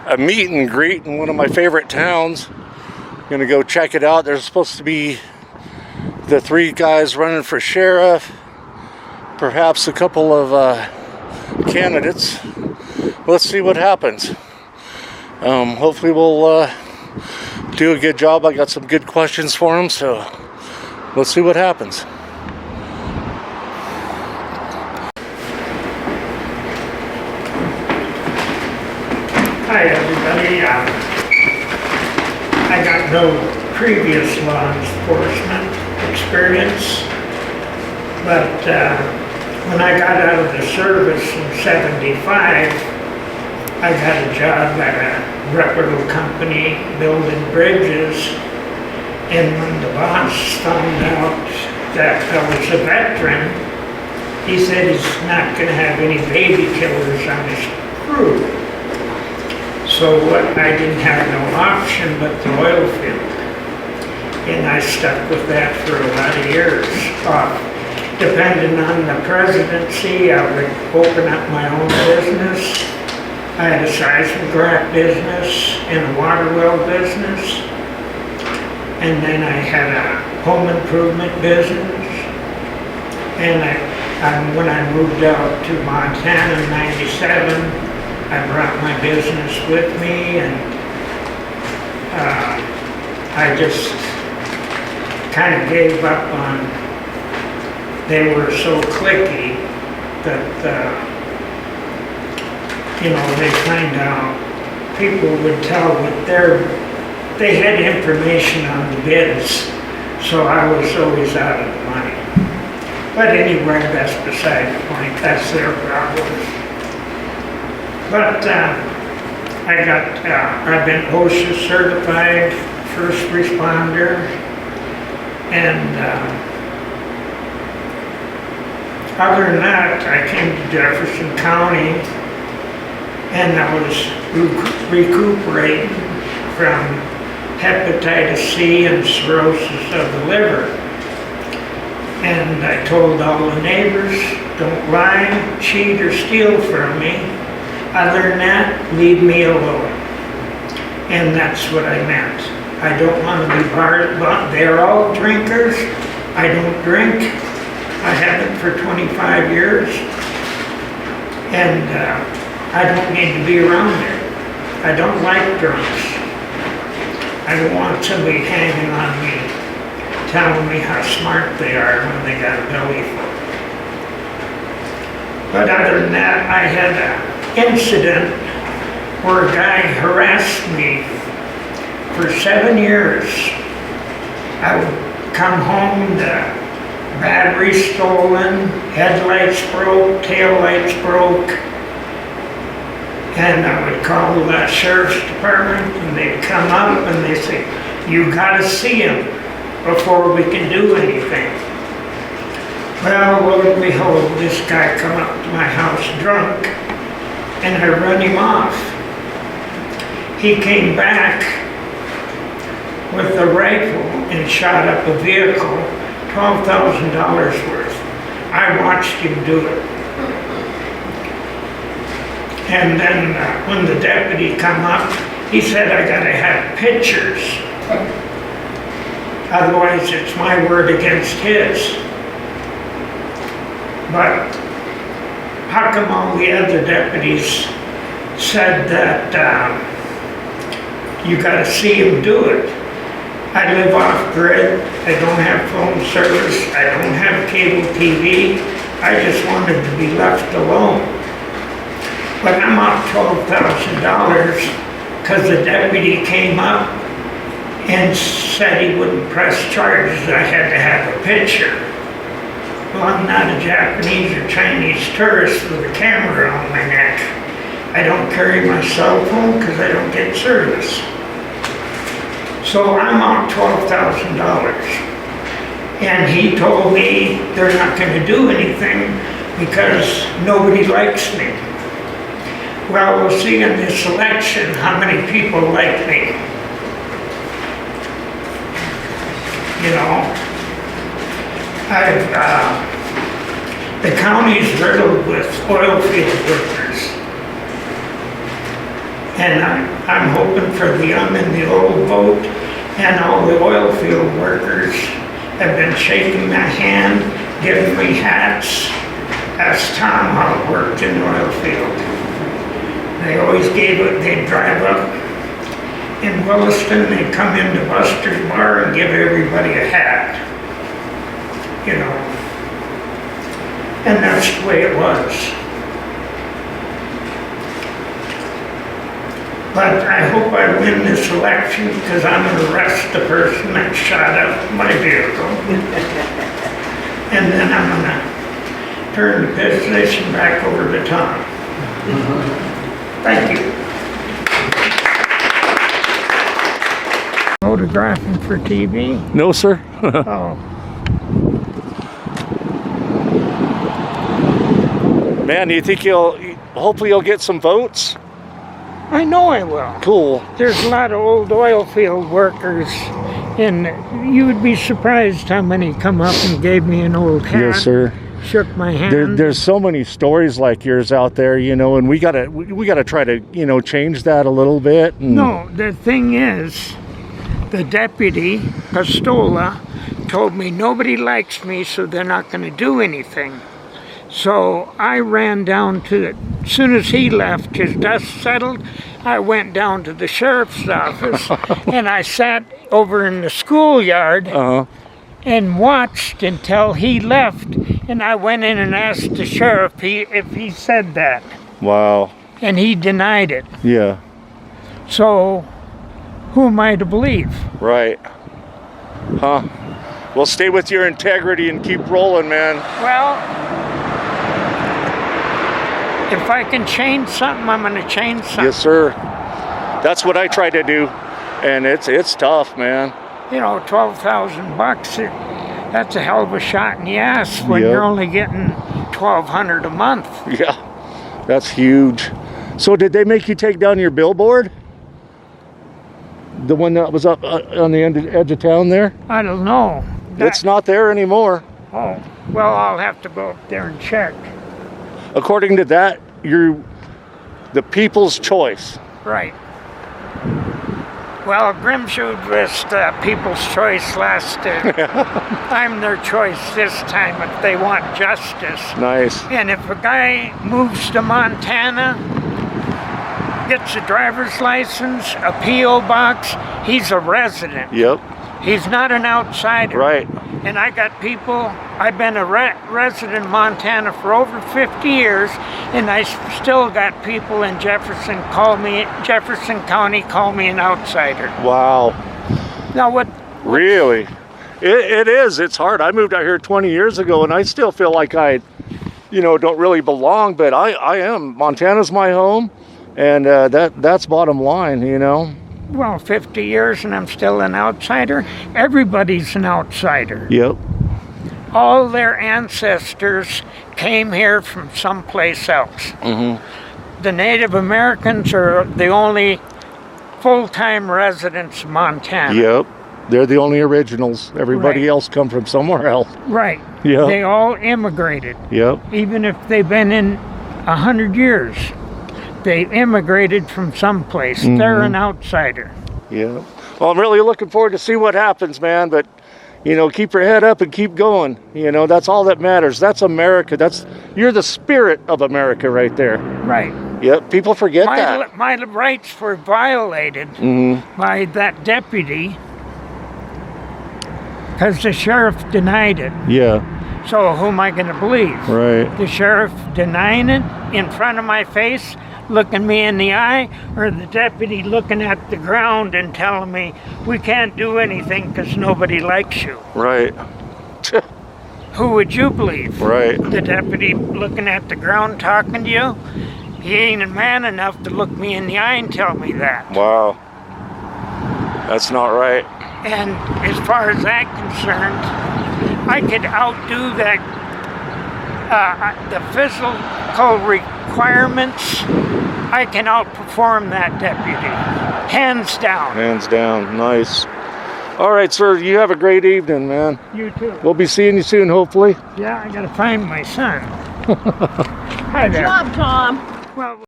a meet and greet in one of my favorite towns. Gonna go check it out. There's supposed to be the 3 guys running for sheriff, perhaps a couple of candidates. Let's see what happens. Hopefully we'll do a good job. I got some good questions for them, so let's see what happens. Hi everybody. I got no previous law enforcement experience, but when I got out of the service in '75, I got a job at a reputable company building bridges, and when the boss found out that I was a veteran, he said he's not going to have any baby killers on his crew. So I didn't have no option but the oil field. And I stuck with that for a lot of years. Depending on the presidency, I would open up my own business. I had a seismograph business and a water well business. And then I had a home improvement business. And when I moved out to Montana in '97, I brought my business with me, and I just kind of gave up on, they were so cliquey that, they find out, people would tell what they had information on the bids, so I was always out of the money. But anyway, that's beside the point, that's their problem. But I've been OSHA certified first responder, and other than that, I came to Jefferson County, and I was recuperating from hepatitis C and cirrhosis of the liver. And I told all the neighbors, don't lie, cheat, or steal from me. Other than that, leave me alone. And that's what I meant. I don't want to be they're all drinkers. I don't drink. I haven't for 25 years. And I don't need to be around there. I don't like drunks. I don't want somebody hanging on me, telling me how smart they are when they got a belly full. But other than that, I had a incident where a guy harassed me for 7 years. I would come home, the battery stolen, headlights broke, taillights broke, and I would call the sheriff's department, and they'd come up and they'd say, you gotta see him before we can do anything. Well, lo and behold, this guy come up to my house drunk, and I run him off. He came back with a rifle and shot up a vehicle, $12,000 worth. I watched him do it. And then when the deputy come up, he said, I gotta have pictures. Otherwise, it's my word against his. But how come all the other deputies said that you gotta see him do it? I live off grid, I don't have phone service, I don't have cable TV, I just wanted to be left alone. But I'm off $12,000 because the deputy came up and said he wouldn't press charges, I had to have a picture. Well, I'm not a Japanese or Chinese tourist with a camera on my neck. I don't carry my cell phone because I don't get service. So I'm on $12,000. And he told me they're not going to do anything because nobody likes me. Well, we'll see in this election how many people like me. You know, the county's riddled with oil field workers. And I'm hoping for the young and the old vote, and all the oil field workers have been shaking my hand, giving me hats. Ask Tom how it worked in the oil field. They always gave it, they'd drive up in Williston, they'd come into Buster's Bar and give everybody a hat. You know. And that's the way it was. But I hope I win this election because I'm going to arrest the person that shot up my vehicle. And then I'm going to turn the position back over to Tom. Thank you. Photographing for TV? No, sir. Oh. Man, do you think hopefully you'll get some votes? I know I will. Cool. There's a lot of old oil field workers, and you would be surprised how many come up and gave me an old hat. Yes, sir. Shook my hand. There's so many stories like yours out there, you know, and we gotta try to, you know, change that a little bit. And No, the thing is, the deputy, Costola, told me nobody likes me, so they're not going to do anything. So I ran down to it. As soon as he left, his dust settled, I went down to the sheriff's office and I sat over in the schoolyard and watched until he left. And I went in and asked the sheriff if he said that. Wow. And he denied it. Yeah. So who am I to believe? Right. Huh. Well, stay with your integrity and keep rolling, man. Well, if I can change something, I'm going to change something. Yes, sir. That's what I try to do, and it's tough, man. You know, $12,000, that's a hell of a shot in the ass when you're only getting $1,200 a month. Yeah, that's huge. So did they make you take down your billboard? The one that was up on the edge of town there? I don't know. It's not there anymore. Oh, well, I'll have to go up there and check. According to that, you're the people's choice. Right. Well, Grimshaw was the people's choice last year. I'm their choice this time if they want justice. Nice. And if a guy moves to Montana, gets a driver's license, a P.O. box, he's a resident. Yep. He's not an outsider. Right. And I got people, I've been a resident in Montana for over 50 years, and I still got people in Jefferson County call me an outsider. Wow. Now what? Really? It is. It's hard. I moved out here 20 years ago, and I still feel like I, you know, don't really belong, but I am. Montana's my home, and that's bottom line, you know. Well, 50 years and I'm still an outsider. Everybody's an outsider. Yep. All their ancestors came here from someplace else. Mm-hmm. The Native Americans are the only full-time residents of Montana. Yep. They're the only originals. Everybody else come from somewhere else. Right. Yeah. They all immigrated. Yep. Even if they've been in 100 years. They immigrated from someplace. Mm-hmm. They're an outsider. Yeah. Well, I'm really looking forward to see what happens, man. But, you know, keep your head up and keep going. You know, that's all that matters. That's America. You're the spirit of America right there. Right. Yep. People forget that. My rights were violated by that deputy because the sheriff denied it. Yeah. So who am I going to believe? Right. The sheriff denying it in front of my face, looking me in the eye, or the deputy looking at the ground and telling me we can't do anything because nobody likes you? Right. Who would you believe? Right. The deputy looking at the ground talking to you? He ain't a man enough to look me in the eye and tell me that. Wow. That's not right. And as far as that's concerned, I could outdo that, the physical requirements. I can outperform that deputy, hands down. Hands down. Nice. All right, sir. You have a great evening, man. You too. We'll be seeing you soon, hopefully. Yeah, I gotta find my son. Hi Good there. job, Tom. Well.